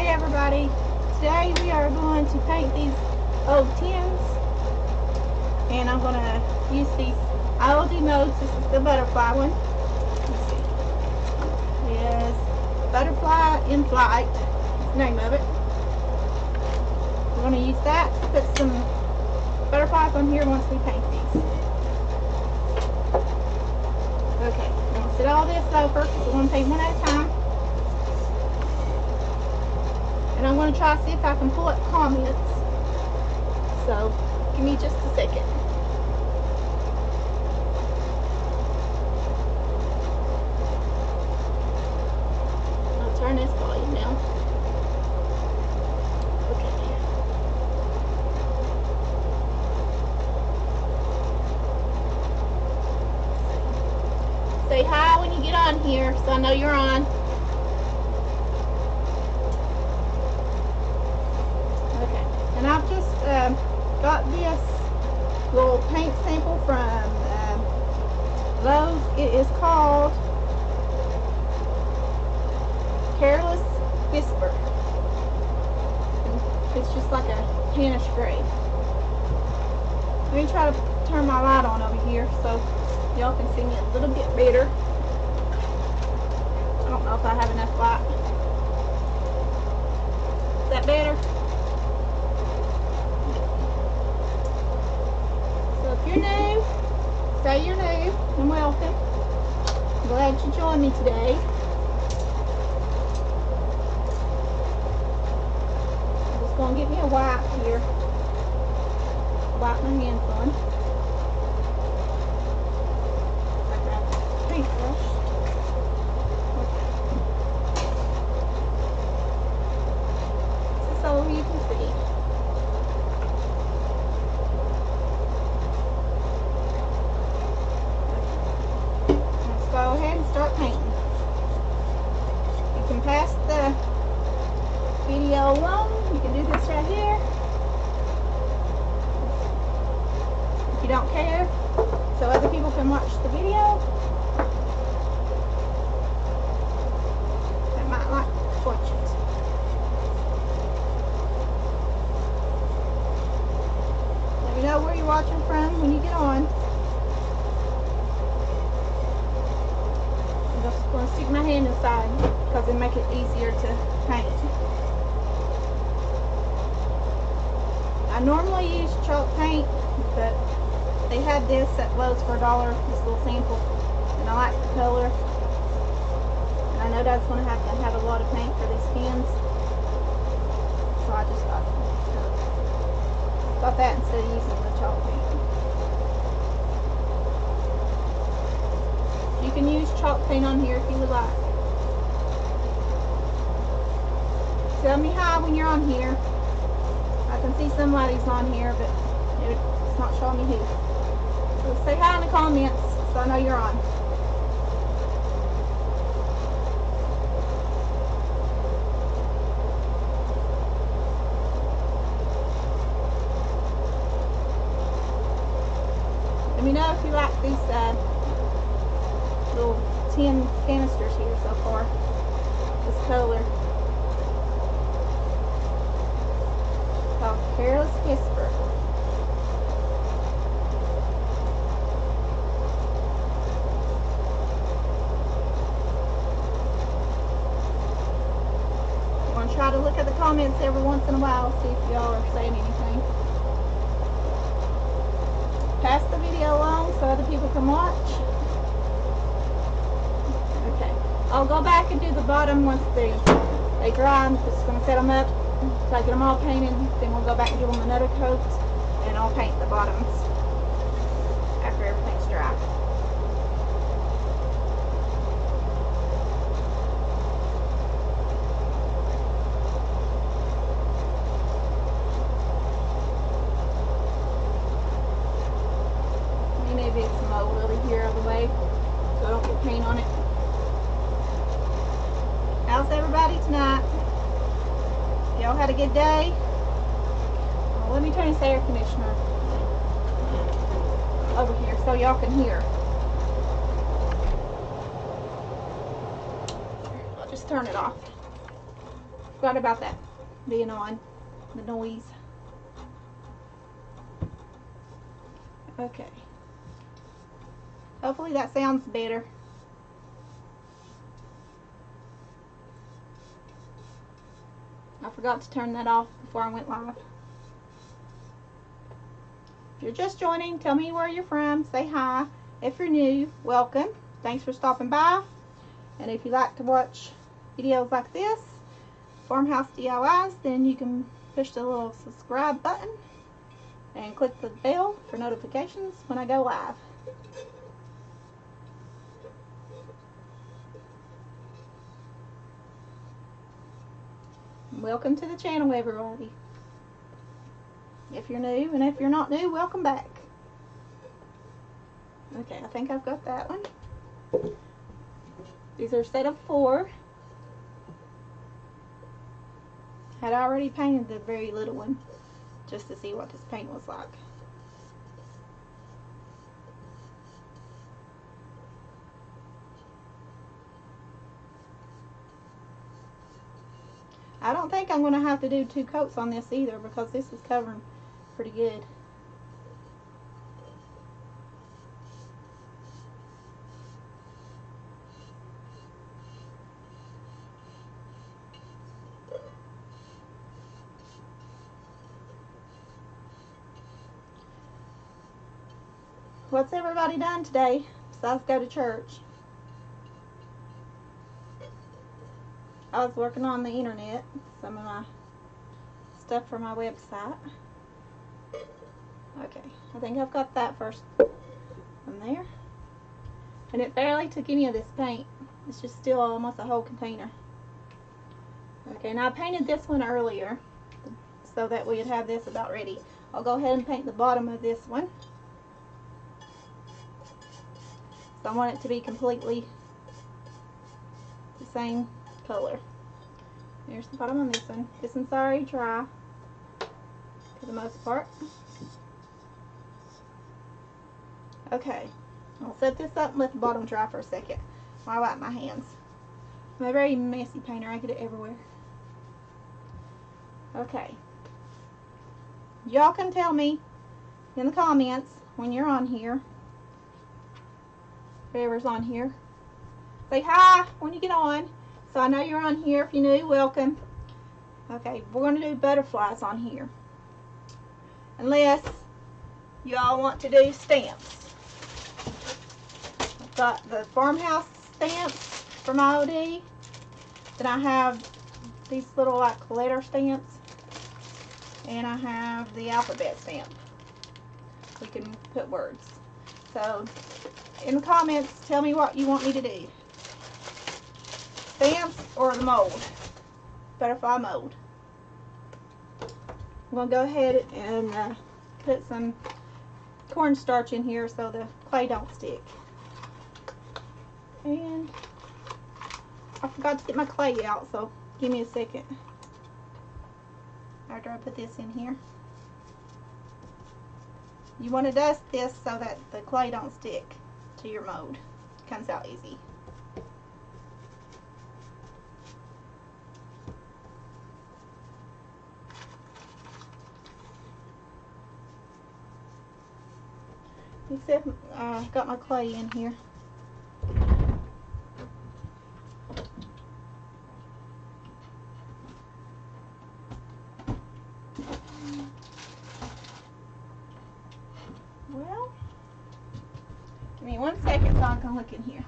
Hey everybody, today we are going to paint these old tins, and I'm going to use these Aldi modes. This is the butterfly one. Let's see. Yes, Butterfly in Flight, that's the name of it. We're going to use that to put some butterflies on here once we paint these. Okay, I'm going to set all this over because we're going to paint one at a time. And I'm going to try to see if I can pull up comments. So, give me just a second. I'll turn this volume down. Okay. Say hi when you get on here so I know you're on. And I've just got this little paint sample from Lowe's. It is called Careless Whisper. And it's just like a tannish gray. Let me try to turn my light on over here so y'all can see me a little bit better. I don't know if I have enough light. Is that better? If you're new, say you're new and welcome. I'm glad you joined me today. I'm just going to get me a wipe here. Wipe my hands on. I grab a paintbrush. Okay. So you can see. Go ahead and start painting. You can pass the video along. You can do this right here. If you don't care, so other people can watch the video that might like to watch it. Let me know where you're watching from when you get on. I'm just going to stick my hand inside because it'll make it easier to paint. I normally use chalk paint, but they had this at Lowe's for $1, this little sample, and I like the color. And I know Dad's going to have a lot of paint for these pins, so I just got that instead of using the chalk paint. You can use chalk paint on here if you would like. Tell me hi when you're on here. I can see somebody's on here, but it's not showing me who. So say hi in the comments so I know you're on. Let me know if you like these little tin canisters here so far. This color. Called Careless Whisper. I'm going to try to look at the comments every once in a while, see if y'all are saying anything. Pass the video along so other people can watch. Okay, I'll go back and do the bottom once they dry. I'm just going to set them up. So I get them all painted, then we'll go back and give them another coat, and I'll paint the bottoms after everything's dry. Maybe it's some mold over here out of the way, so I don't get paint on it. How's everybody tonight? Y'all had a good day? Well, let me turn this air conditioner over here so y'all can hear. I'll just turn it off. forgot about that being on, the noise. Okay. Hopefully that sounds better. I forgot to turn that off before I went live. If you're just joining, tell me where you're from. Say hi. If you're new, welcome. Thanks for stopping by. And if you like to watch videos like this, Farmhouse DIYs, then you can push the little subscribe button and click the bell for notifications when I go live. Welcome to the channel, everybody. If you're new, and if you're not new, welcome back. Okay, I think I've got that one. These are a set of 4. Had already painted the very little one just to see what this paint was like. I don't think I'm going to have to do 2 coats on this either, because this is covering pretty good. What's everybody done today besides go to church? I was working on the internet, some of my stuff for my website. Okay, I think I've got that first one there. And it barely took any of this paint. It's just still almost a whole container. Okay, now I painted this one earlier so that we'd have this about ready. I'll go ahead and paint the bottom of this one. So I want it to be completely the same color. Here's the bottom on this one. This one's already dry for the most part. Okay, I'll set this up and let the bottom dry for a second while I wipe my hands. I'm a very messy painter. I get it everywhere. Okay. Y'all can tell me in the comments when you're on here. Whoever's on here. Say hi when you get on. So I know you're on here. If you're new, welcome. Okay, we're going to do butterflies on here. Unless y'all want to do stamps. I've got the farmhouse stamps for my OD. Then I have these little like letter stamps. And I have the alphabet stamp. We can put words. So in the comments, tell me what you want me to do. Stamps or the mold. Butterfly mold. I'm going to go ahead and put some cornstarch in here so the clay don't stick. And I forgot to get my clay out, so give me a second after I put this in here. You want to dust this so that the clay don't stick to your mold. It comes out easy. Except I got my clay in here. Well, give me 1 second so I can look in here.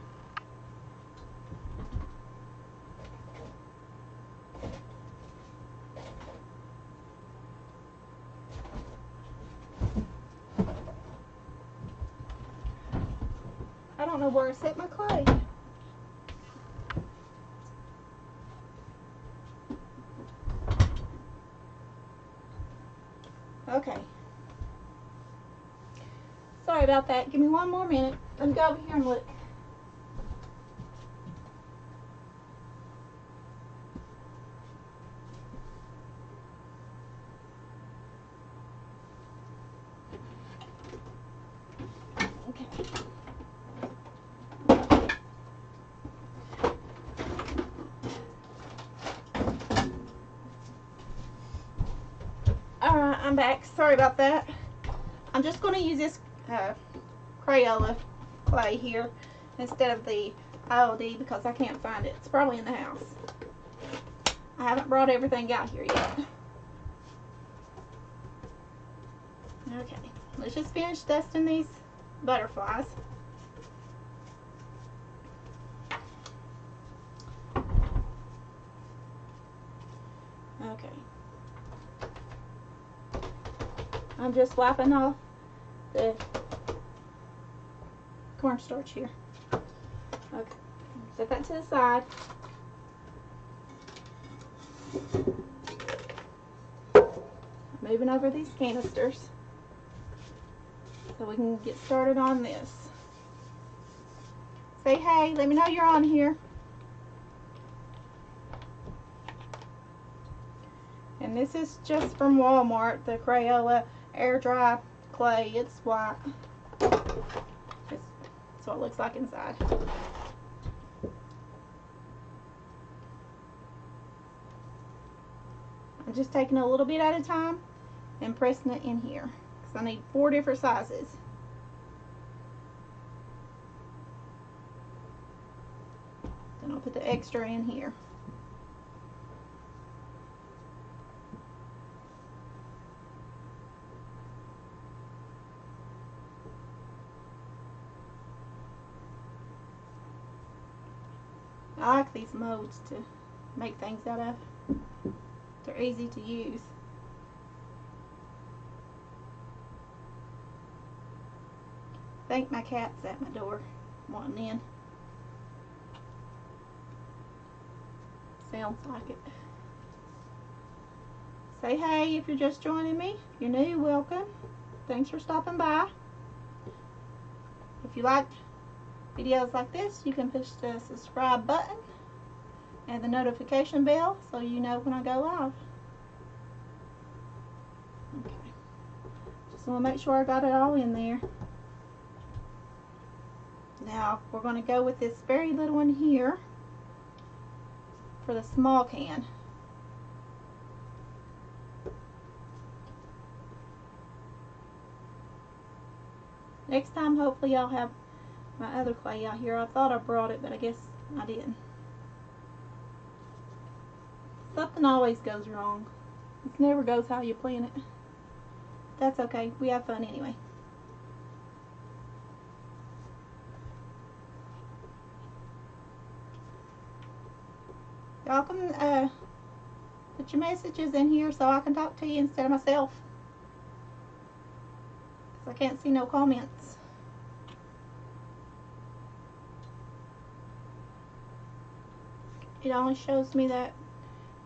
I don't know where I set my clay. Okay. Sorry about that. Give me 1 more minute. Let me go over here and look. Okay. Alright, I'm back. Sorry about that. I'm just going to use this Crayola clay here instead of the IOD because I can't find it. It's probably in the house. I haven't brought everything out here yet. Okay, let's just finish dusting these butterflies. Okay. I'm just wiping off the cornstarch here. Okay, set that to the side. Moving over these canisters so we can get started on this. Say hey, let me know you're on here. And this is just from Walmart, the Crayola air dry clay. It's white. That's what it looks like inside. I'm just taking a little bit at a time and pressing it in here because I need 4 different sizes. Then I'll put the extra in here. I like these molds to make things out of. They're easy to use. I think my cat's at my door wanting in. Sounds like it. Say hey if you're just joining me. If you're new, welcome. Thanks for stopping by. If you like videos like this, you can push the subscribe button and the notification bell so you know when I go live. Okay. Just want to make sure I got it all in there. Now we're going to go with this very little one here for the small can. Next time hopefully I'll have my other clay out here. I thought I brought it, but I guess I didn't. Something always goes wrong. It never goes how you plan it. That's okay. We have fun anyway. Y'all can put your messages in here so I can talk to you instead of myself. Because I can't see no comments. It only shows me that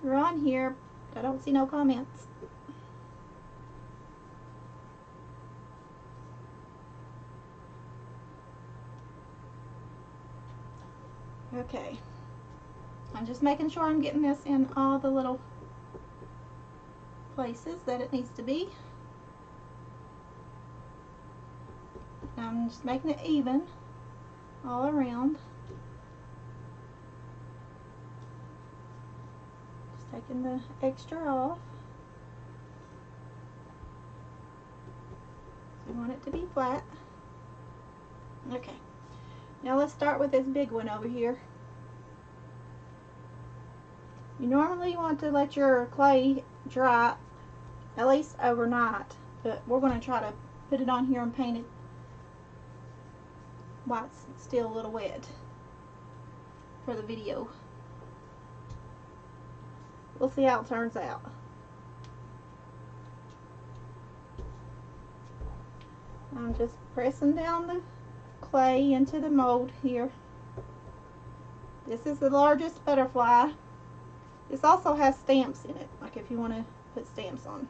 you're on here, but I don't see no comments. Okay. I'm just making sure I'm getting this in all the little places that it needs to be. I'm just making it even all around. Just taking the extra off. We want it to be flat. Okay. Now let's start with this big one over here. You normally want to let your clay dry at least overnight, but we're going to try to put it on here and paint it while it's still a little wet for the video. We'll see how it turns out. I'm just pressing down the clay into the mold here. This is the largest butterfly. This also has stamps in it, like if you want to put stamps on.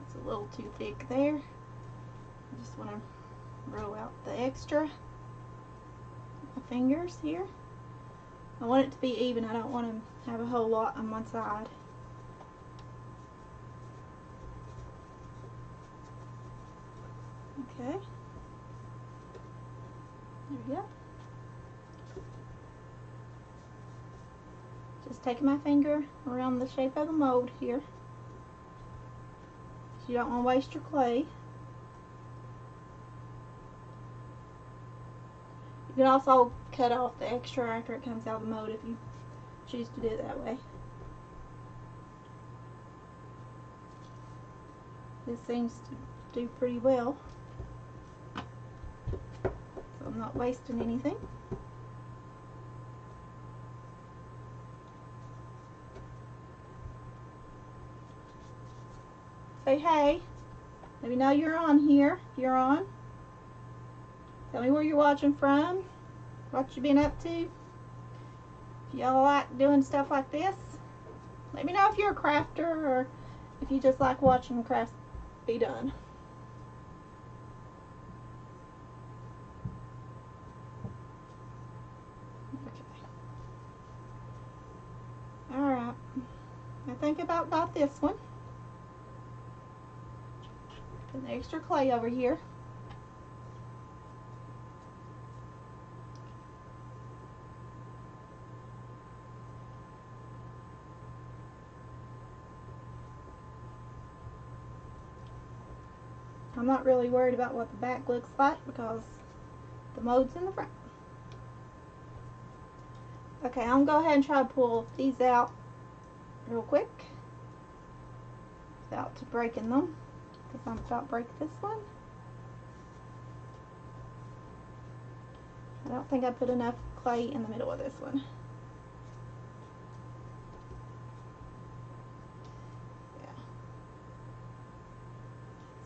It's a little too thick there. I just want to roll out the extra. My fingers here. I want it to be even. I don't want to have a whole lot on one side. Okay. There we go. Just taking my finger around the shape of the mold here. You don't want to waste your clay. You can also cut off the extra after it comes out of the mold if you choose to do it that way. This seems to do pretty well, so I'm not wasting anything. Say hey. Let me know you're on here. If you're on, tell me where you're watching from, what you've been up to. If y'all like doing stuff like this, let me know if you're a crafter or if you just like watching crafts be done. Okay. Alright. I think about got this one. Put the extra clay over here. I'm not really worried about what the back looks like because the mold's in the front. Okay, I'm gonna go ahead and try to pull these out real quick without breaking them, because I'm about to break this one. I don't think I put enough clay in the middle of this one. Yeah.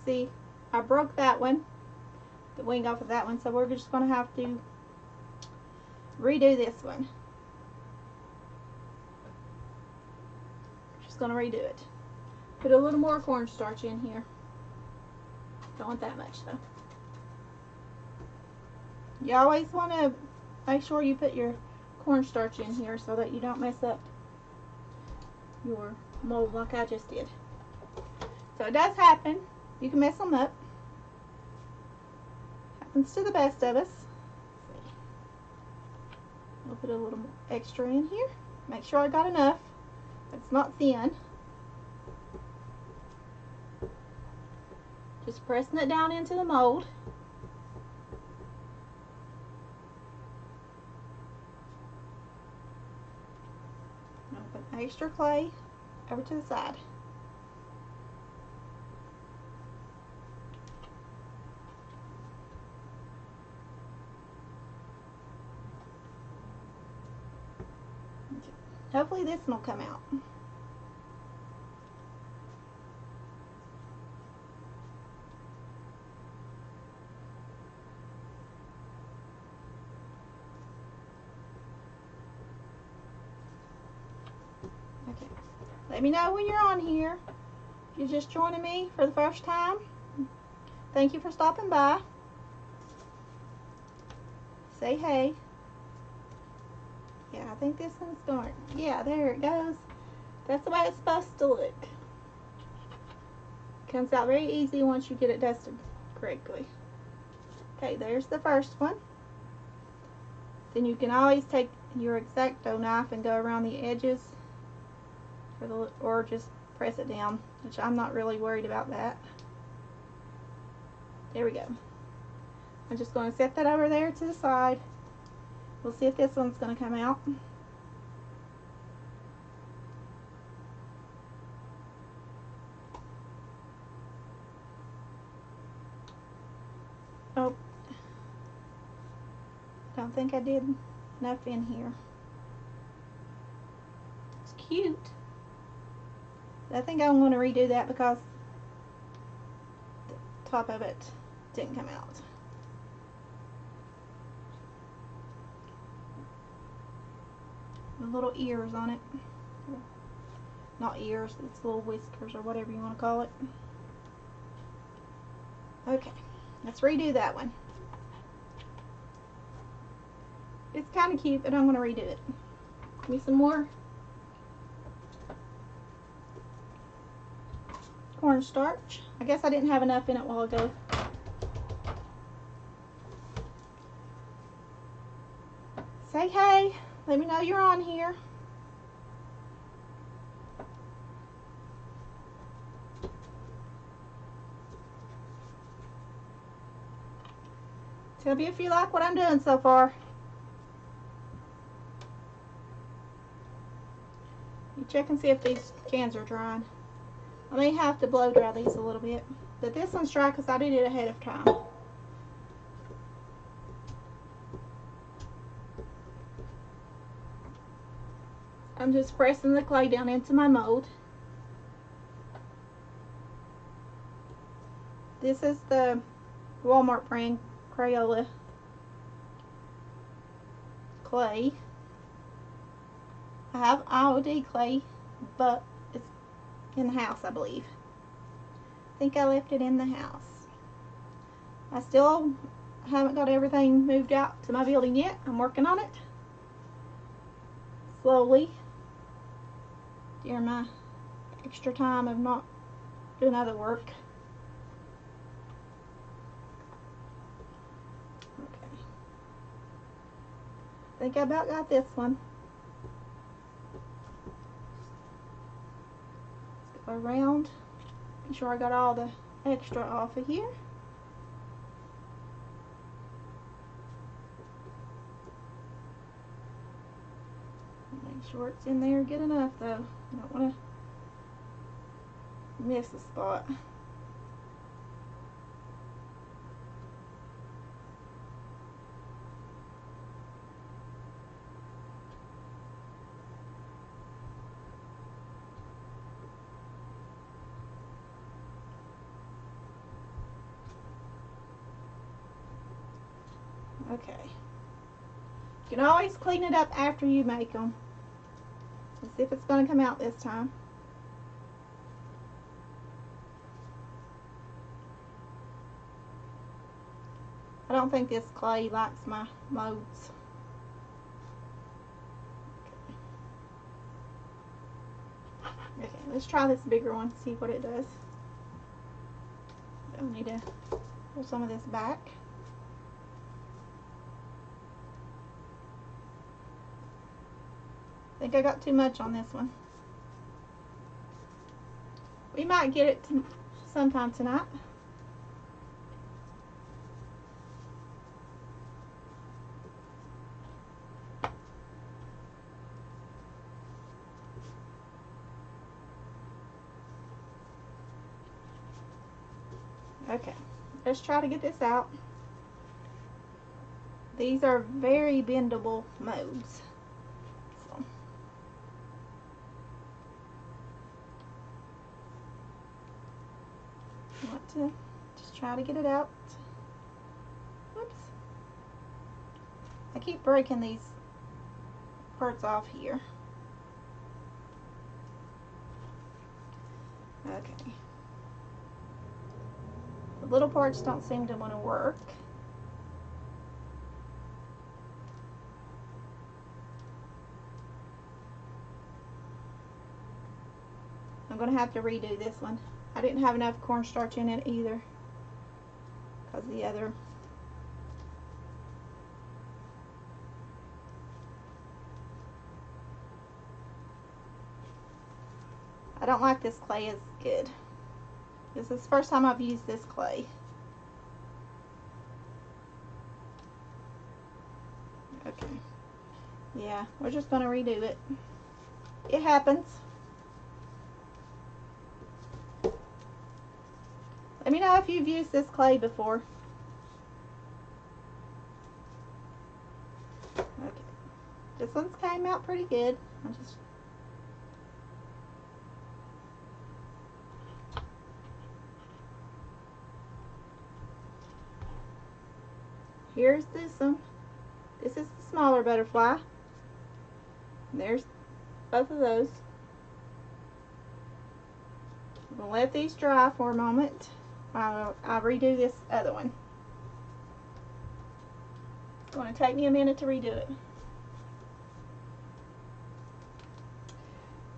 See, I broke that one, the wing off of that one, so we're just going to have to redo this one. Just going to redo it. Put a little more cornstarch in here. Don't want that much though. You always want to make sure you put your cornstarch in here so that you don't mess up your mold like I just did. So it does happen. You can mess them up. Happens to the best of us. We'll put a little extra in here. Make sure I got enough. It's not thin. Just pressing it down into the mold. I'll put extra clay over to the side. Hopefully this one will come out. Okay. Let me know when you're on here. If you're just joining me for the first time, thank you for stopping by. Say hey. Yeah, I think this one's going. Yeah, there it goes. That's the way it's supposed to look. Comes out very easy once you get it dusted correctly. Okay, there's the first one. Then you can always take your X-Acto knife and go around the edges, or just press it down, which I'm not really worried about that. There we go. I'm just going to set that over there to the side. We'll see if this one's going to come out. Oh, don't think I did enough in here. It's cute. I think I'm going to redo that because the top of it didn't come out. The little ears on it. Not ears, it's little whiskers or whatever you want to call it. Okay, let's redo that one. It's kind of cute, but I'm going to redo it. Give me some more cornstarch. I guess I didn't have enough in it a while ago. Say hey. Let me know you're on here. Tell me if you like what I'm doing so far. You check and see if these cans are drying. I may have to blow dry these a little bit. But this one's dry because I did it ahead of time. I'm just pressing the clay down into my mold. This is the Walmart brand Crayola clay. I have IOD clay, but it's in the house, I believe. I think I left it in the house. I still haven't got everything moved out to my building yet. I'm working on it slowly during my extra time of not doing other work. Okay. I think I about got this one. Let's go around. Make sure I got all the extra off of here. Make sure it's in there good enough though. I don't want to miss a spot. Okay. You can always clean it up after you make them. Let's see if it's going to come out this time. I don't think this clay likes my molds. Okay, let's try this bigger one, see what it does. I'll need to pull some of this back. I think I got too much on this one. We might get it sometime tonight. Okay, let's try to get this out. These are very bendable molds. So. I want to just try to get it out. Whoops. I keep breaking these parts off here. Okay. The little parts don't seem to want to work. I'm going to have to redo this one. I didn't have enough cornstarch in it either, because the other I don't like this clay as good. This is the first time I've used this clay. Okay. Yeah, we're just going to redo it. It happens. Let me know if you've used this clay before. Okay. This one's came out pretty good. Here's this one. This is the smaller butterfly. And there's both of those. I'm going to let these dry for a moment. I'll redo this other one. It's going to take me a minute to redo it.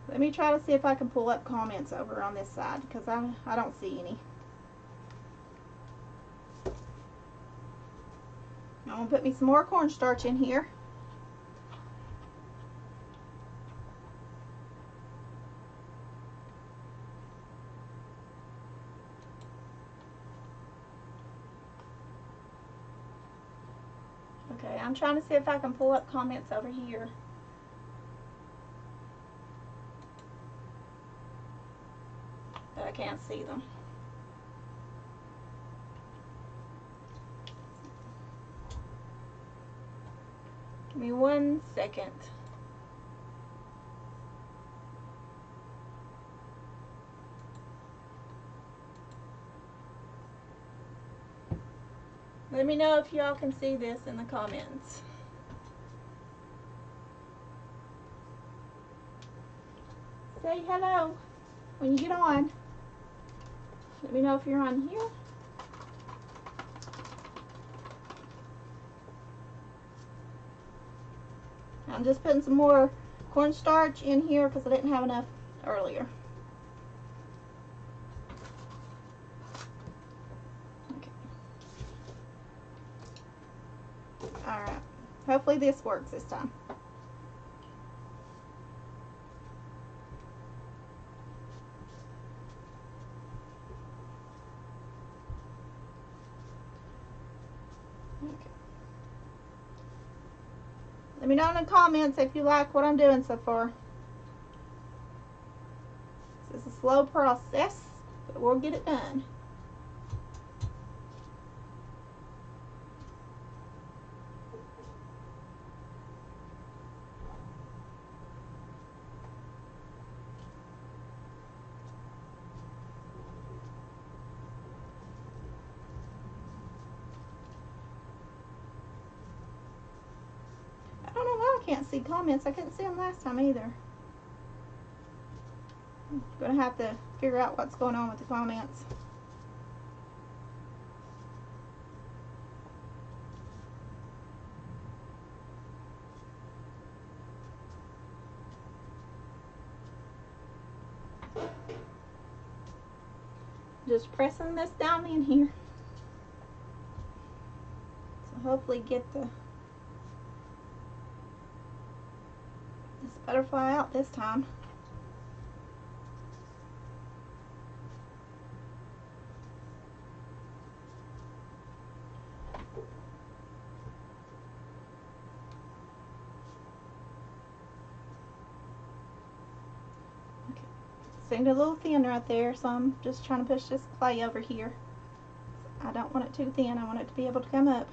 Let me try to see if I can pull up comments over on this side, because I don't see any. I'm going to put me some more cornstarch in here. Okay, I'm trying to see if I can pull up comments over here. But I can't see them. Give me 1 second. Let me know if y'all can see this in the comments. Say hello when you get on. Let me know if you're on here. I'm just putting some more cornstarch in here because I didn't have enough earlier. Okay. Alright. Hopefully this works this time. Okay. Let me know in the comments if you like what I'm doing so far. This is a slow process, but we'll get it done. I don't know why I can't see comments. I couldn't see them last time either. I'm gonna have to figure out what's going on with the comments. Just pressing this down in here. So hopefully get this butterfly out this time. Okay, seemed a little thin right there, so I'm just trying to push this clay over here. I don't want it too thin. I want it to be able to come up.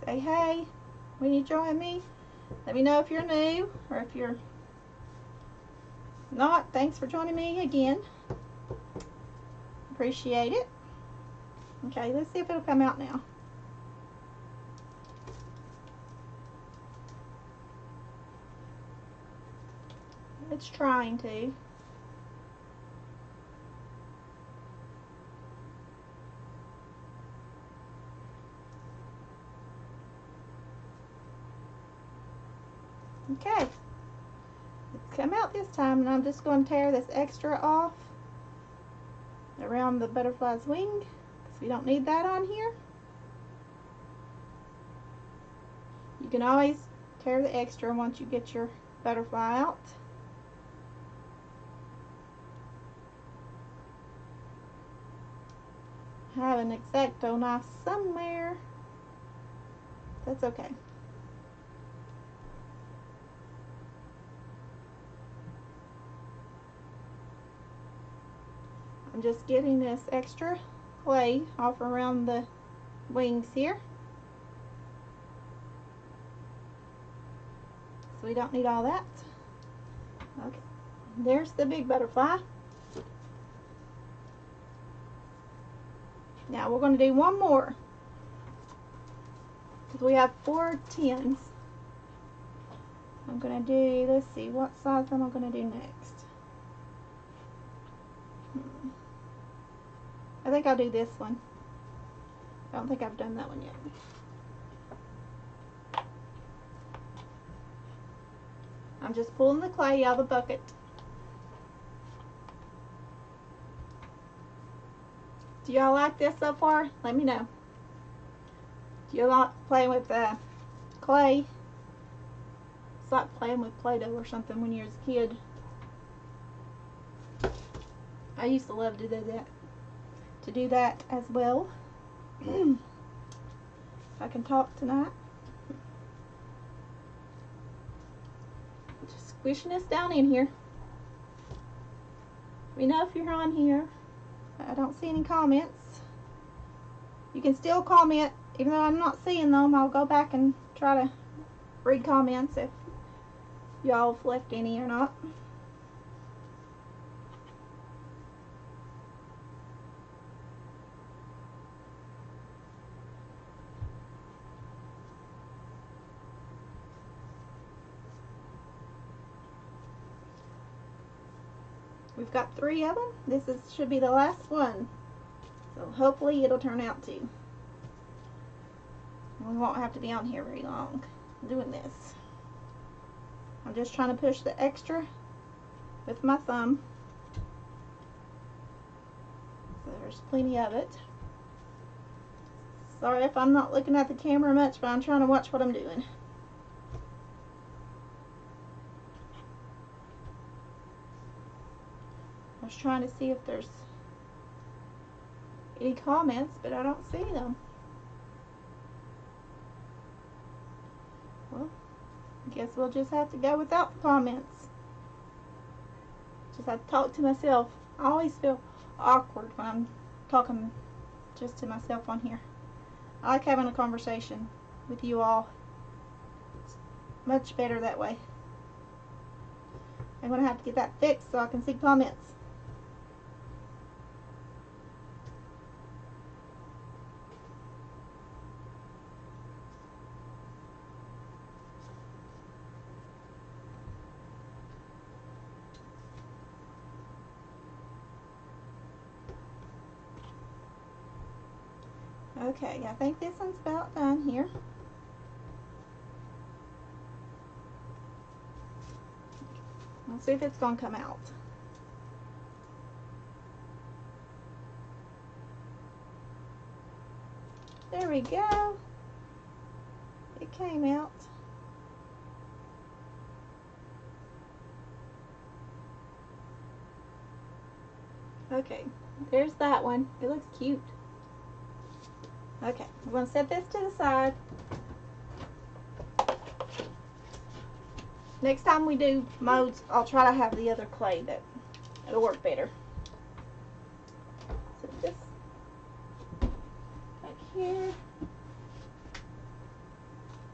Say hey when you join me. Let me know if you're new or if you're not. Thanks for joining me again. Appreciate it. Okay, let's see if it'll come out now. It's trying to. Okay, it's come out this time, and I'm just going to tear this extra off around the butterfly's wing because we don't need that on here. You can always tear the extra once you get your butterfly out. I have an X-Acto knife somewhere. That's okay. I'm just getting this extra clay off around the wings here. So we don't need all that. Okay, there's the big butterfly. Now we're going to do one more because we have 4 tins. I'm going to do, let's see, what size am I going to do next? I think I'll do this one. I don't think I've done that one yet. I'm just pulling the clay out of the bucket. Do y'all like this so far? Let me know. Do you like playing with clay? It's like playing with Play-Doh or something when you was a kid. I used to love to do that as well. If I can talk tonight. Just squishing this down in here. Let me know if you're on here. I don't see any comments. You can still comment, even though I'm not seeing them. I'll go back and try to read comments if y'all have left any or not. We've got 3 of them. Should be the last one. So hopefully it'll turn out to. We won't have to be on here very long doing this. I'm just trying to push the extra with my thumb. So there's plenty of it. Sorry if I'm not looking at the camera much, but I'm trying to watch what I'm doing. I was trying to see if there's any comments, but I don't see them. Well, I guess we'll just have to go without the comments. Just have to talk to myself. I always feel awkward when I'm talking just to myself on here. I like having a conversation with you all. It's much better that way. I'm going to have to get that fixed so I can see comments. Okay, I think this one's about done here. Let's see if it's going to come out. There we go. It came out. Okay, there's that one. It looks cute. Okay, we're going to set this to the side. Next time we do modes, I'll try to have the other clay it'll work better. Set this back here.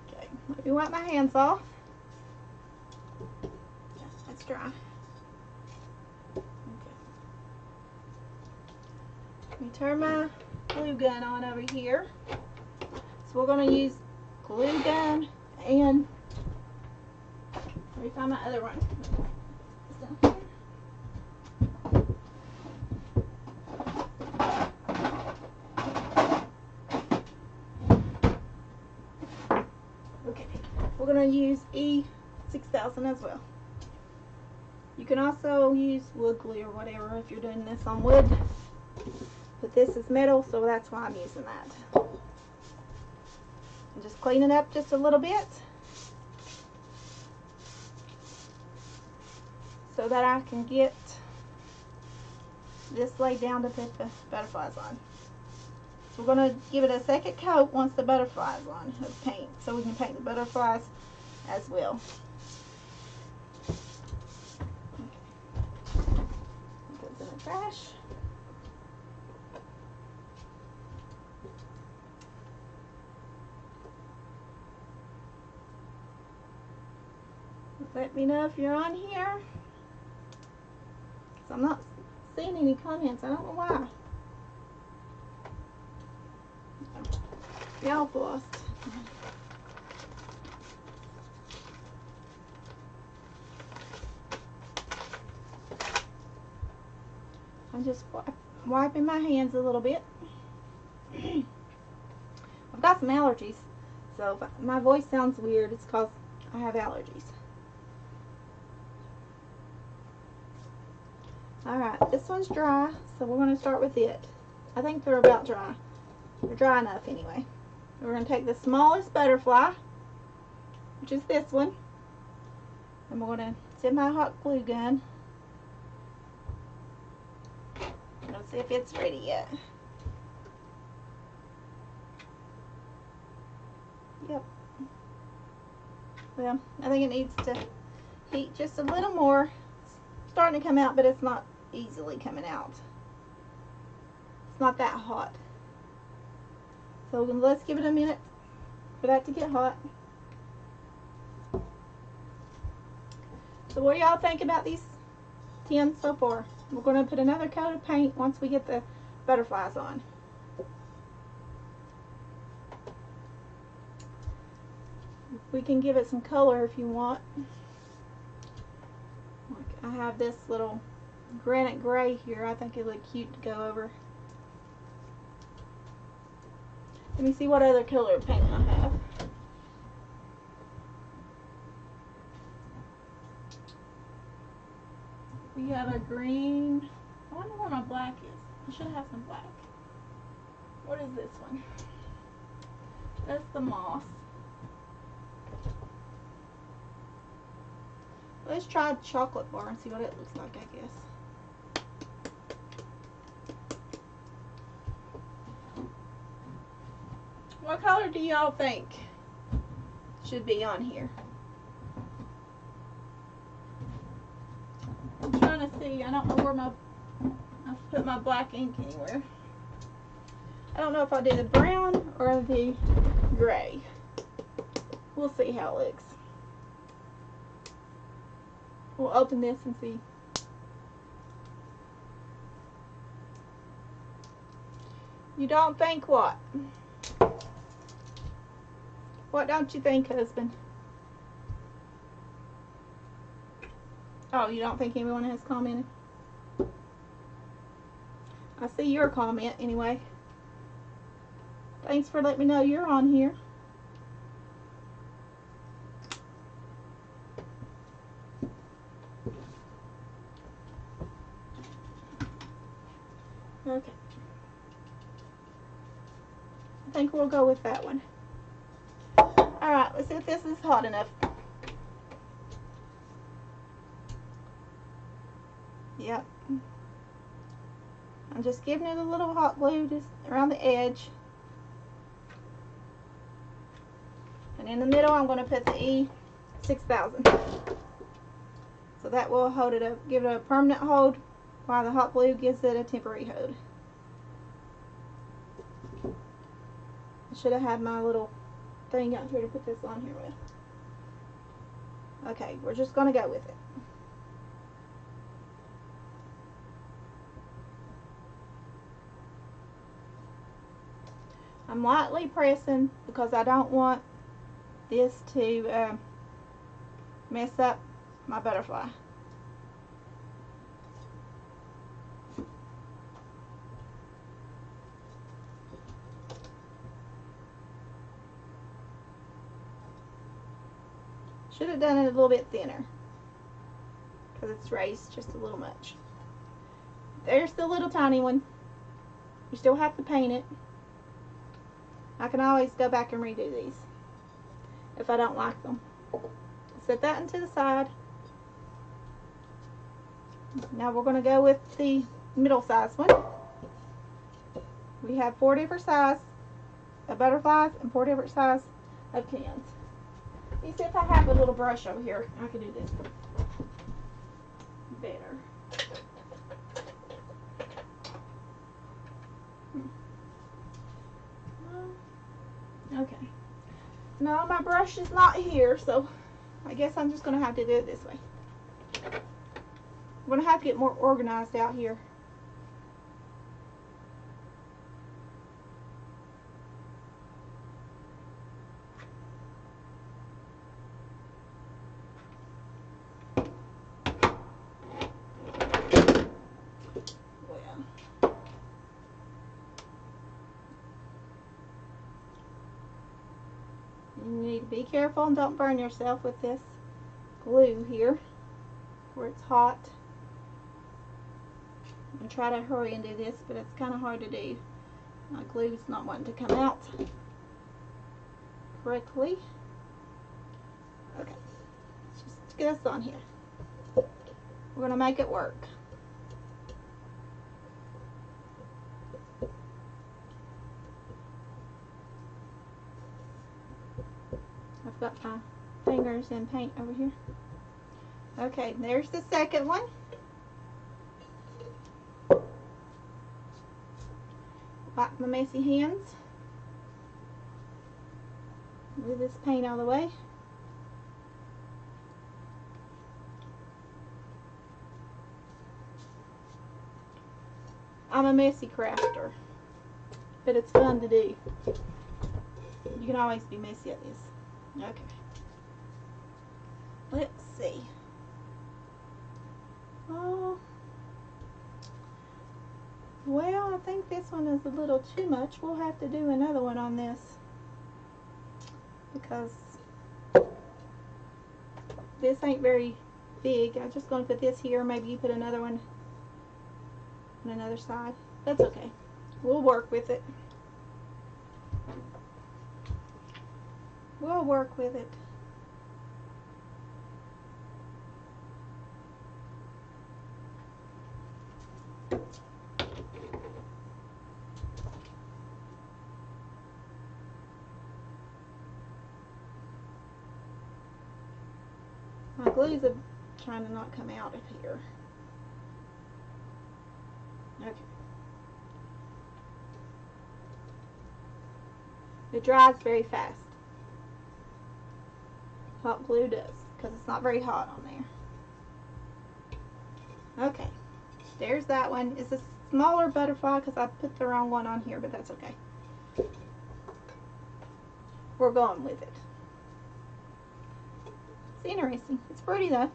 Okay, let me wipe my hands off. It's dry. Okay. Let me turn my glue gun on over here. So we're going to use glue gun and let me find my other one. It's down here. Okay, we're going to use E6000 as well. You can also use wood glue or whatever if you're doing this on wood. But this is metal, so that's why I'm using that. And just clean it up just a little bit so that I can get this laid down to put the butterflies on. So we're going to give it a second coat once the butterflies on of paint, so we can paint the butterflies as well. Okay. It goes in the trash. Let me know if you're on here. So I'm not seeing any comments. I don't know why. Y'all lost. I'm just wiping my hands a little bit. I've got some allergies, so if my voice sounds weird, it's because I have allergies. Alright, this one's dry, so we're going to start with it. I think they're about dry. They're dry enough anyway. We're going to take the smallest butterfly, which is this one, and we're going to set my hot glue gun. Let's see if it's ready yet. Yep. Well, I think it needs to heat just a little more. It's starting to come out, but it's not easily coming out. It's not that hot. So let's give it a minute for that to get hot. So what do y'all think about these tins so far? We're going to put another coat of paint once we get the butterflies on. We can give it some color if you want. Like I have this little granite gray here. I think it would look cute to go over. Let me see what other color of paint I have. We have a green. I wonder where my black is. I should have some black. What is this one? That's the moss. Let's try the chocolate bar and see what it looks like, I guess. What color do y'all think should be on here? I'm trying to see. I don't know where I've put my black ink anywhere. I don't know if I did the brown or the gray. We'll see how it looks. We'll open this and see. You don't think what? What don't you think, husband? Oh, you don't think anyone has commented? I see your comment anyway. Thanks for letting me know you're on here. Okay. I think we'll go with that one. Alright, let's see if this is hot enough. Yep. I'm just giving it a little hot glue just around the edge. And in the middle I'm going to put the E6000. So that will hold it up, give it a permanent hold, while the hot glue gives it a temporary hold. I should have had my little thing out here to put this on here with. Okay, we're just going to go with it. I'm lightly pressing because I don't want this to mess up my butterfly. Should have done it a little bit thinner because it's raised just a little much. There's the little tiny one. You still have to paint it. I can always go back and redo these if I don't like them. Set that into the side. Now we're going to go with the middle size one. We have 4 different sizes of butterflies and 4 different sizes of cans. Let me see if I have a little brush over here. I can do this better. Okay. No, my brush is not here, so I guess I'm just going to have to do it this way. I'm going to have to get more organized out here. You need to be careful and don't burn yourself with this glue here where it's hot. I'm going to try to hurry and do this, but it's kind of hard to do. My glue's not wanting to come out. correctly. Okay, just get us on here. We're gonna make it work. I've got my fingers in paint over here. Okay, there's the second one. Wipe my messy hands. Move this paint out of the way. I'm a messy crafter, but it's fun to do. You can always be messy at this. Okay. Let's see. Oh, well, I think this one is a little too much. We'll have to do another one on this because this ain't very big. I'm just going to put this here. Maybe you put another one on another side. That's okay. We'll work with it. We'll work with it. My glues are trying to not come out of here. Okay. It dries very fast. Hot glue does, because it's not very hot on there. Okay. There's that one. It's a smaller butterfly because I put the wrong one on here, but that's okay. We're going with it. It's interesting. It's pretty though.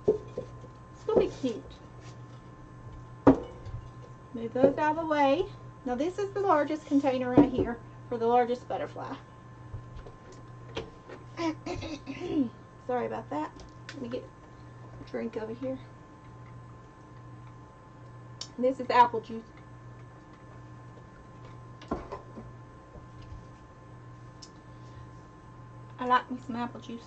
It's going to be cute. Move those out of the way. Now this is the largest container right here for the largest butterfly. Sorry about that. Let me get a drink over here. This is apple juice. I like me some apple juice.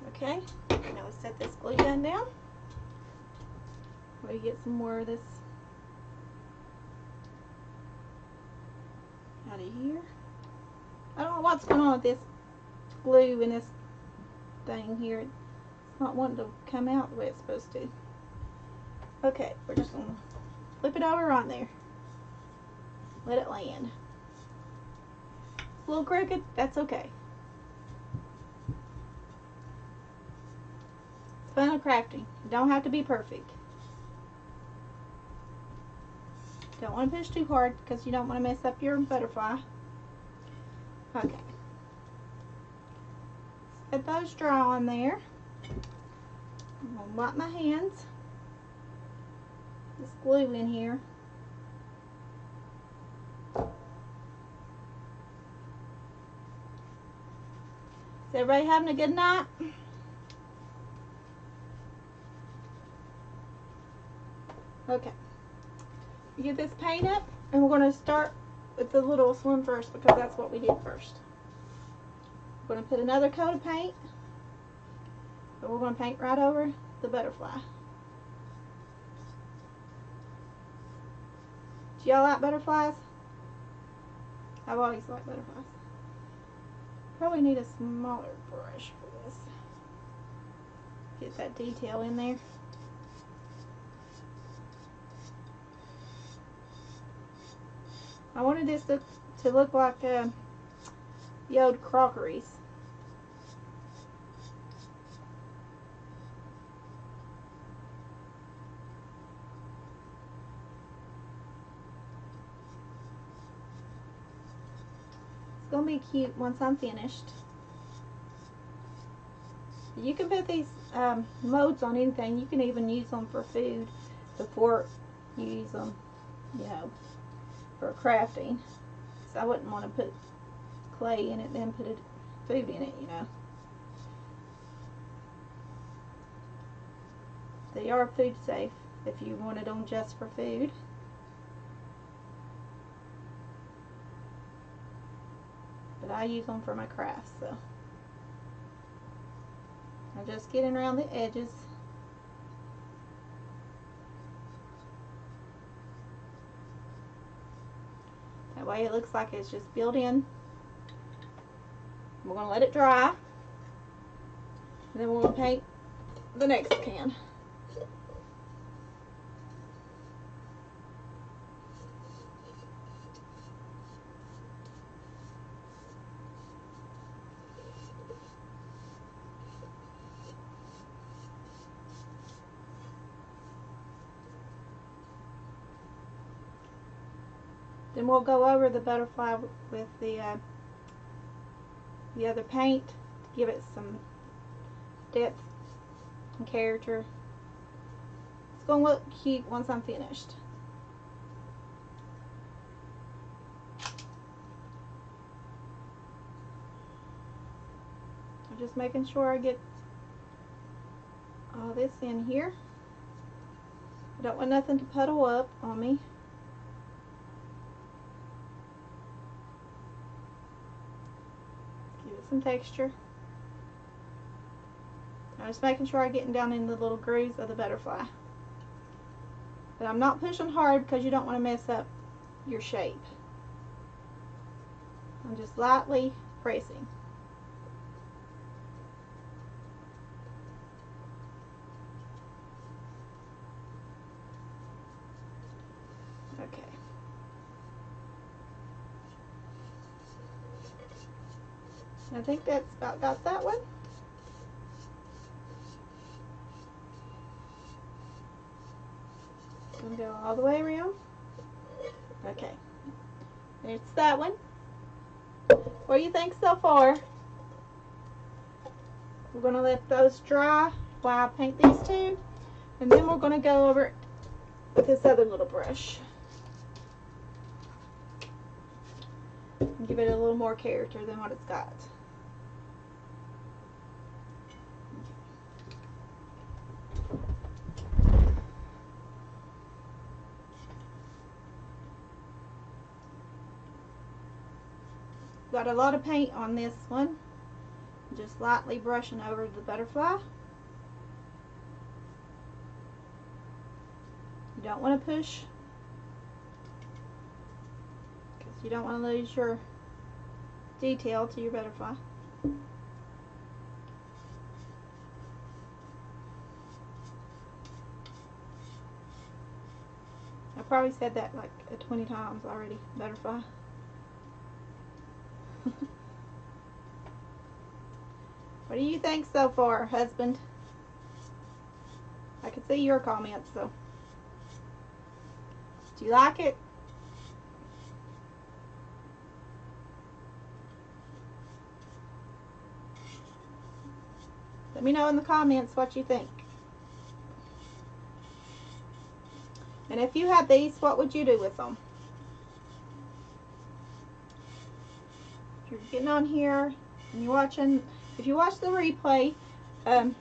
Okay, now let's set this glue gun down. We get some more of this out of here. I don't know what's going on with this glue in this thing here. It's not wanting to come out the way it's supposed to. Okay, we're just going to flip it over on there. Let it land. It's a little crooked, that's okay. It's fun crafting. You don't have to be perfect. Don't want to push too hard because you don't want to mess up your butterfly. Okay. Let those dry on there. I'm going to wipe my hands. This glue in here. Is everybody having a good night? Okay. You get this paint up, and we're going to start with the littlest one first because that's what we did first. We're going to put another coat of paint, but we're going to paint right over the butterfly. Do y'all like butterflies? I've always liked butterflies. Probably need a smaller brush for this. Get that detail in there. I wanted this to look like the old crockeries. It's going to be cute once I'm finished. You can put these molds on anything. You can even use them for food before you use them, you know, for crafting. So I wouldn't want to put clay in it then put food in it, you know. They are food safe if you wanted them just for food. But I use them for my crafts, so I'm just getting around the edges. That way it looks like it's just built in. We're going to let it dry, and then we're going to paint the next can. Then we'll go over the butterfly with the other paint to give it some depth and character. It's going to look cute once I'm finished. I'm just making sure I get all this in here. I don't want nothing to puddle up on me. Give it some texture. I'm just making sure I'm getting down in the little grooves of the butterfly. But I'm not pushing hard because you don't want to mess up your shape. I'm just lightly pressing. Okay. I think that's about got that one. Gonna go all the way around. Okay. It's that one. What do you think so far? We're gonna let those dry while I paint these two, and then we're gonna go over it with this other little brush and give it a little more character than what it's got. Got a lot of paint on this one. Just lightly brushing over the butterfly. You don't want to push because you don't want to lose your detail to your butterfly. I probably said that like 20 times already, butterfly. What do you think so far, husband? I can see your comments, so. Do you like it? Let me know in the comments what you think. And if you had these, what would you do with them? If you're getting on here and you're watching, if you watch the replay, in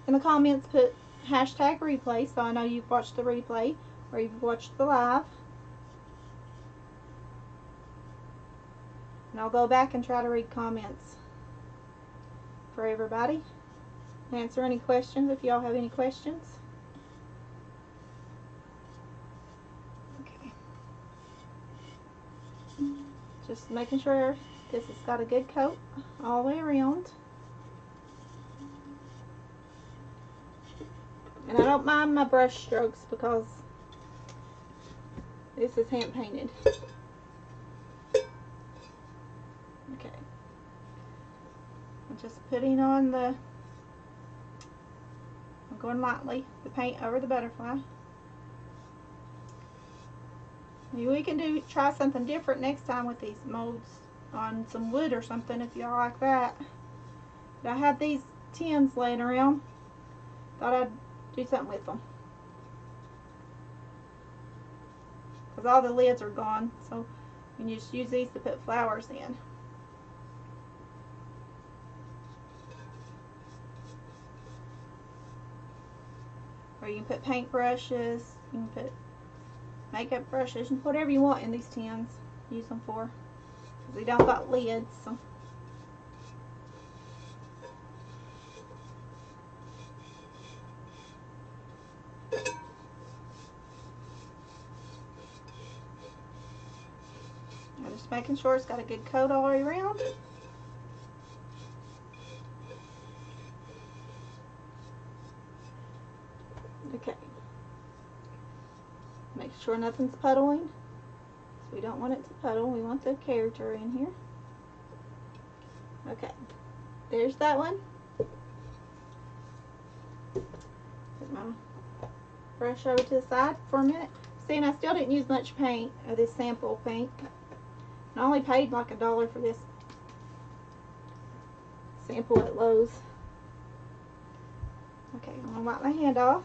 the comments put hashtag replay so I know you've watched the replay or you've watched the live. And I'll go back and try to read comments for everybody. Answer any questions if y'all have any questions. Okay. Just making sure this has got a good coat all the way around. And I don't mind my brush strokes because this is hand painted. Okay. I'm just putting on the, I'm going lightly, the paint over the butterfly. Maybe we can try something different next time with these molds on some wood or something if y'all like that. But I have these tins laying around. Thought I'd do something with them. Because all the lids are gone, so you can just use these to put flowers in. Or you can put paint brushes, you can put makeup brushes, whatever you want in these tins. Use them for. Because they don't got lids. So. I'm just making sure it's got a good coat all the way around. Okay. Make sure nothing's puddling. So we don't want it to puddle. We want the character in here. Okay. There's that one. Put my brush over to the side for a minute. See, and I still didn't use much paint, or this sample paint. I only paid like $1 for this sample at Lowe's. Okay, I'm going to wipe my hand off.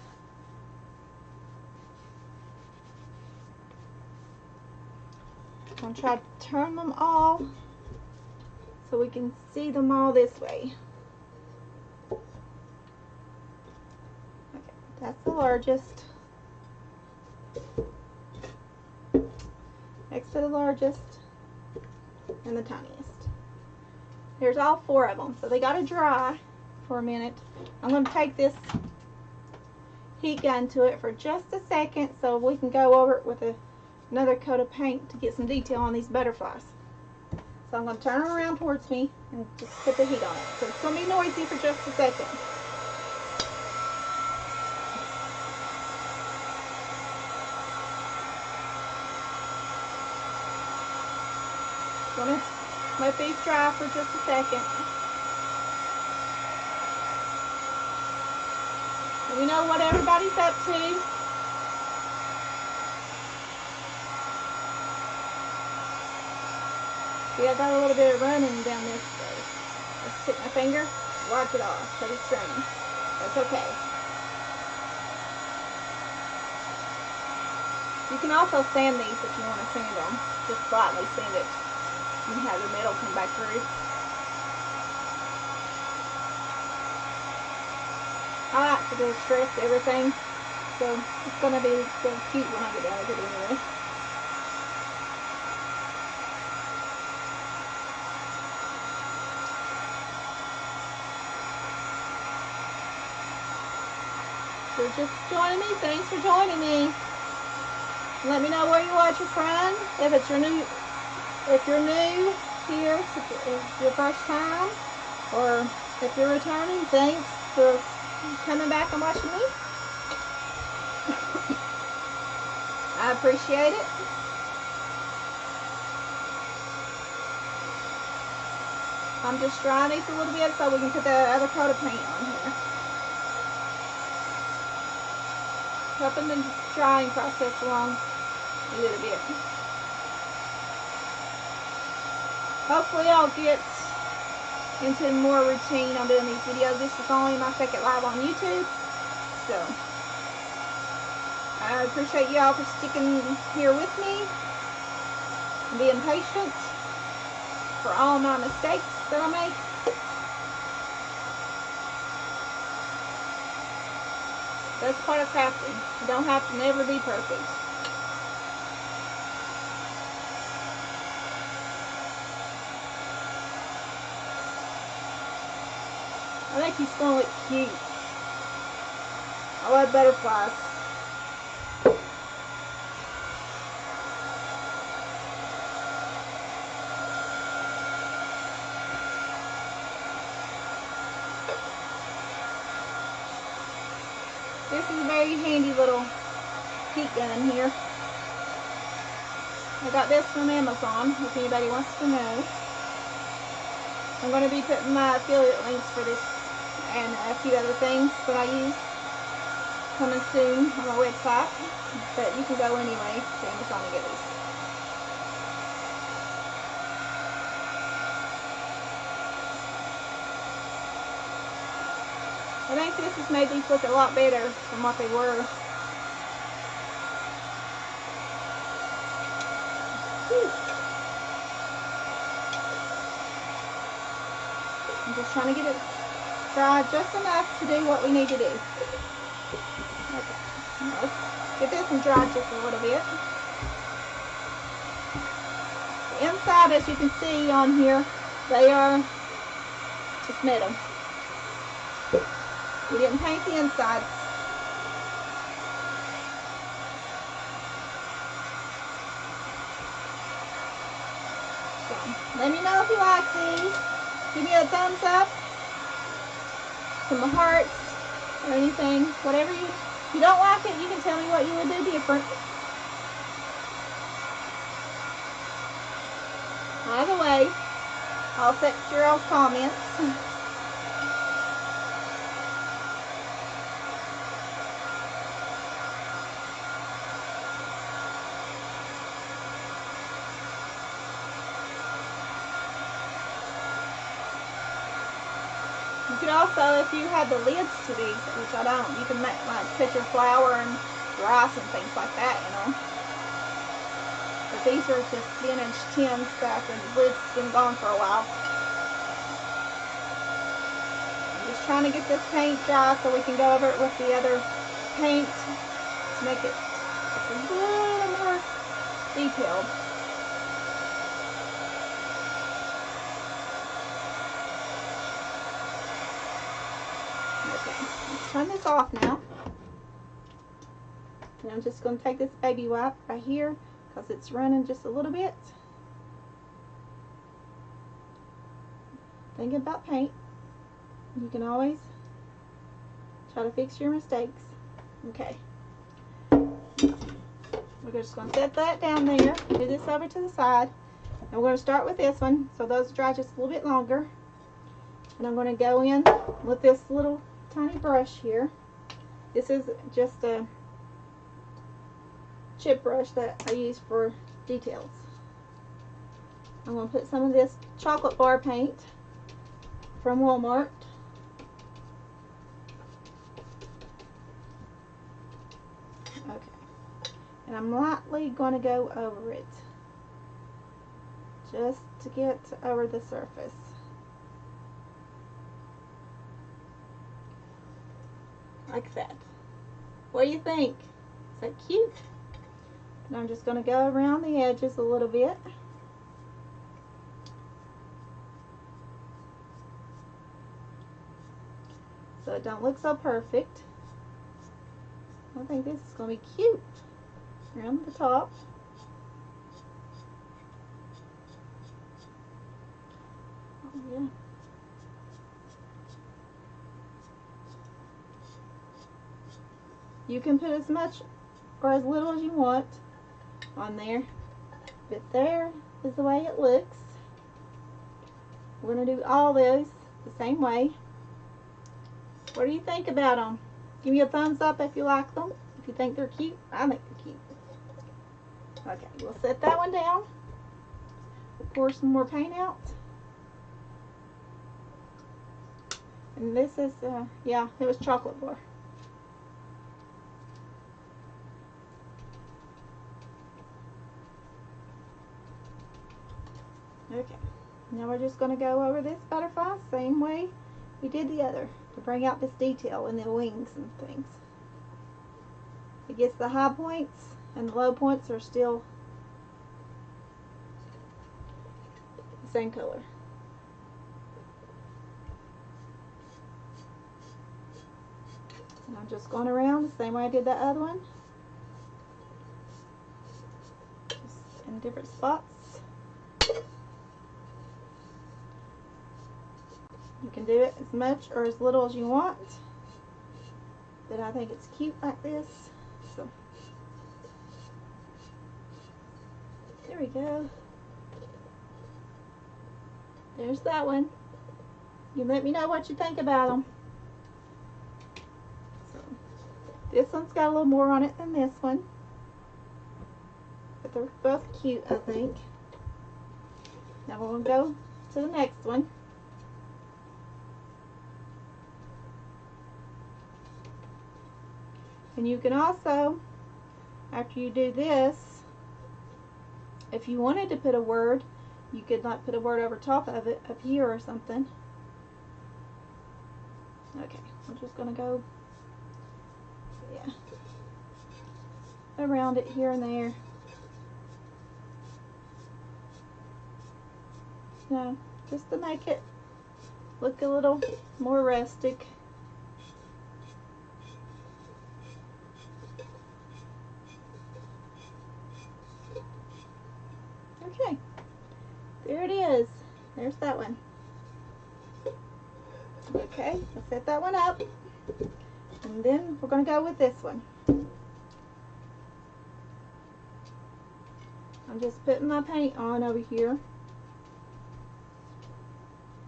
I'm going to try to turn them all so we can see them all this way. Okay, that's the largest. Next to the largest and the tiniest. There's all 4 of them, so they got to dry for a minute. I'm going to take this heat gun to it for just a second so we can go over it with another coat of paint to get some detail on these butterflies. So I'm going to turn them around towards me and just put the heat on it. So it's going to be noisy for just a second. I'm going to let these dry for just a second. We know what everybody's up to. See, I got a little bit of running down this way. Let's take my finger, wipe it off, because it's running. That's okay. You can also sand these if you want to sand them. Just slightly sand it. You can have the metal come back through. I like to distress everything, so it's going to be so cute when I get done with it anyway. So just joining me, thanks for joining me. Let me know where you're watching from. If you're new here, it's your first time, or if you're returning, thanks for coming back and watching me. I appreciate it. I'm just drying these a little bit so we can put the other coat of paint on here. Helping the drying process along a little bit. Hopefully I'll get into more routine on doing these videos. This is only my second live on YouTube, so I appreciate y'all for sticking here with me and being patient for all my mistakes that I make. That's part of crafting. You don't have to never be perfect. I think he's going to look cute. I love butterflies. This is a very handy little heat gun here. I got this from Amazon, if anybody wants to know. I'm going to be putting my affiliate links for this and a few other things that I use coming soon on my website, but you can go anyway to Amazon to get these. I think this has made these look a lot better than what they were. Whew. I'm just trying to get it dry just enough to do what we need to do. Okay. Let's get this one dried just a little bit. The inside, as you can see on here, they are just metal. We didn't paint the inside. So, let me know if you like these. Give me a thumbs up, some hearts, or anything. Whatever if you don't like it, you can tell me what you would do different. Either way, I'll accept your all's comments. You could also, if you had the lids to these, which I don't, you can make, like, put your flour and rice and things like that, you know. But these are just vintage tin stuff, and the lid's been gone for a while. I'm just trying to get this paint dry so we can go over it with the other paint to make it just a little more detailed. Okay, let's turn this off now. And I'm just going to take this baby wipe right here because it's running just a little bit. Thinking about paint, you can always try to fix your mistakes. Okay. We're just going to set that down there, do this over to the side, and we're going to start with this one, so those dry just a little bit longer. And I'm going to go in with this little tiny brush here. This is just a chip brush that I use for details. I'm going to put some of this chocolate bar paint from Walmart. Okay. And I'm lightly going to go over it, just to get over the surface. Like that. What do you think? Is that cute? And I'm just going to go around the edges a little bit. So it don't look so perfect. I think this is going to be cute. Around the top. Oh, yeah. You can put as much or as little as you want on there, but there is the way it looks. We're going to do all those the same way. What do you think about them? Give me a thumbs up if you like them. If you think they're cute, I think they're cute. Okay, we'll set that one down. We'll pour some more paint out. And this is, yeah, it was chocolate bar. Okay, now we're just going to go over this butterfly same way we did the other to bring out this detail in the wings and things. It gets the high points and the low points are still the same color. And I'm just going around the same way I did that other one, just in different spots. You can do it as much or as little as you want, but I think it's cute like this. So there we go. There's that one. You let me know what you think about them. So this one's got a little more on it than this one, but they're both cute, I think. Now we're going to go to the next one. And you can also, after you do this, if you wanted to put a word, you could like put a word over top of it up here or something. Okay, we're just going to go yeah, around it here and there. No, just to make it look a little more rustic. Okay, there it is. There's that one. Okay, I'll set that one up. And then we're going to go with this one. I'm just putting my paint on over here.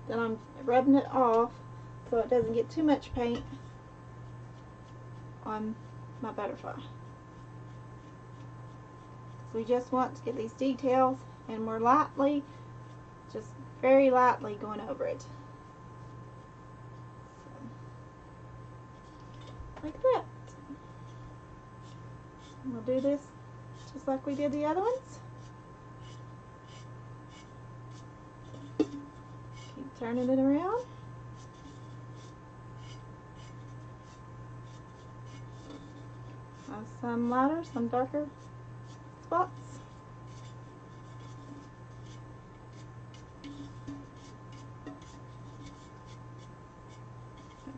Then I'm rubbing it off so it doesn't get too much paint on my butterfly. So we just want to get these details, and we're lightly, just very lightly going over it. So, like that. And we'll do this just like we did the other ones. Keep turning it around. Have some lighter, some darker spots.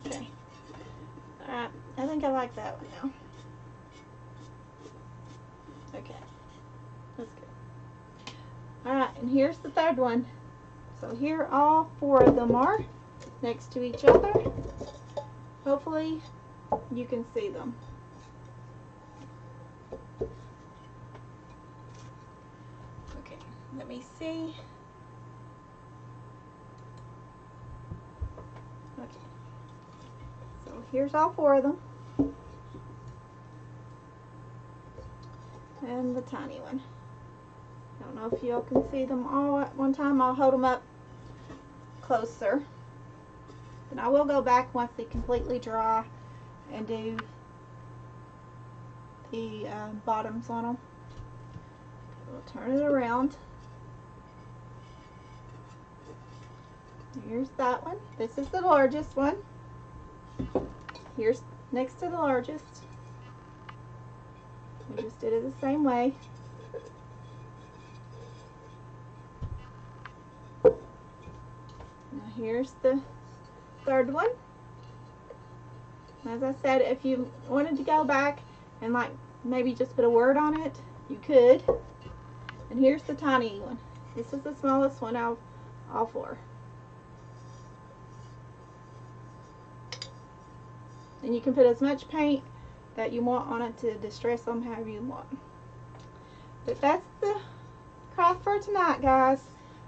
Okay. Alright, I think I like that one now. Okay, that's good. Alright, and here's the third one. So here all four of them are next to each other. Hopefully you can see them. Okay, let me see. Okay, so here's all four of them. And the tiny one. I don't know if y'all can see them all at one time. I'll hold them up closer. Then I will go back once they completely dry and do the bottoms on them. We'll turn it around. Here's that one. This is the largest one. Here's next to the largest. We just did it the same way. Now here's the third one. As I said, if you wanted to go back and like maybe just put a word on it, you could. And here's the tiny one. This is the smallest one out of all four. And you can put as much paint that you want on it to distress them however you want. But that's the craft for tonight, guys.